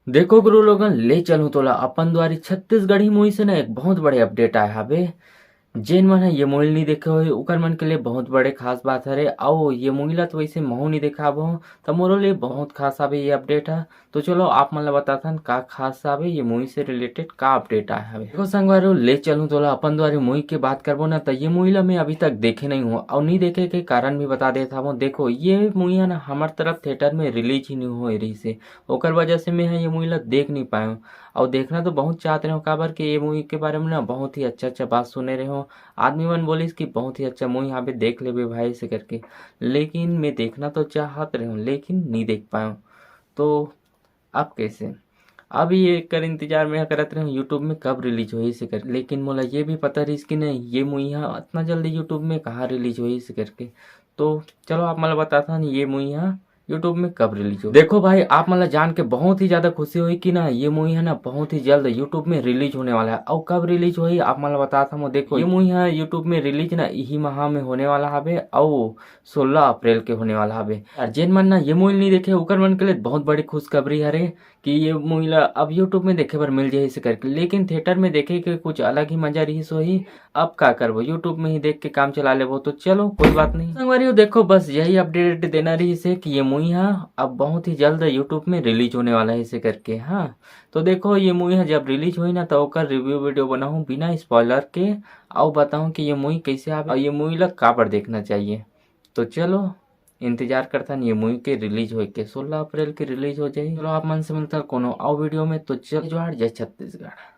देखो गुरु लोगन ले चलूं तोला अपन द्वारी छत्तीसगढ़ी मूवी से ना एक बहुत बड़े अपडेट आया हवे। जेन मन है ये मूवी नहीं देखे हो उकर मन के लिए बहुत बड़े खास बात हरे। आओ ये मूवी ला तो वैसे महू नहीं देखा हो तो मोरो लिए बहुत खास आवे ये अपडेट है। तो चलो आप मन ला बताथन का खास आवे ये मूवी से रिलेटेड का अपडेट आया हवे। देखो संगवारो ले चलूं तोला अपन द्वारा मूवी की बात करबो ना तो ये मूवी ला मैं अभी तक देखे नहीं हूँ और नहीं देखे के कारण भी बता देता हूँ। देखो ये मूवी है ना हमार तरफ थिएटर में रिलीज ही नहीं हो रही से ओकर वजह से मैं ये मूवी ला देख नहीं पाया और देखना तो बहुत चाहते रहो काबर के ये मूवी के बारे में ना बहुत ही अच्छा बात सुने रहे हो। आदमी मन बोलिस कि बहुत ही अच्छा मूवी यहाँ पे देख ले भाई से करके, लेकिन मैं देखना तो चाहत रहे हूँ लेकिन नहीं देख पाया। तो अब कैसे अब ये कर इंतजार में करत रहे यूट्यूब में कब रिलीज हो से कर, लेकिन मोला ये भी पता रही कि नहीं ये मूवी यहाँ इतना जल्दी यूट्यूब में कहाँ रिलीज हो से करके। तो चलो आप मतलब बताता नहीं ये मूवी यहाँ यूट्यूब में कब रिलीज हो। देखो भाई आप मतलब जान के बहुत ही ज्यादा खुशी हुई कि ना ये मूवी है ना बहुत ही जल्द यूट्यूब में रिलीज होने वाला है। और कब रिलीज हुई आप मतलब बताता हूँ। देखो ये मूवी है यूट्यूब में रिलीज ना यही माह में होने वाला हवे और 16 अप्रैल के होने वाला हवे। जेन मन ना ये मूवी नहीं देखे उकर मन के लिए बहुत बड़ी खुशखबरी हरे कि ये मूवी ला अब यूट्यूब में देखे बर मिल जाए इसे करके, लेकिन थिएटर में देखे के कुछ अलग ही मजा रही सो ही। अब का करबो यूट्यूब में ही देख के काम चला लेबो तो चलो कोई बात नहीं। संगवारियों देखो बस यही अपडेट देना रही से कि ये मूवी हाँ अब बहुत ही जल्द यूट्यूब में रिलीज होने वाला है इसे करके। हाँ तो देखो ये मूवी है जब रिलीज हुई ना तो ओकर रिव्यू वीडियो बनाऊँ बिना स्पॉइलर के और बताऊँ कि ये मूवी कैसे आवे और ये मूवी ला का पर देखना चाहिए। तो चलो इंतजार करता ये मूवी के रिलीज हो के 16 अप्रैल के रिलीज हो जाए। चलो आप मन से मिलता कोनो और वीडियो में। तो चल जोहार जय छत्तीसगढ़।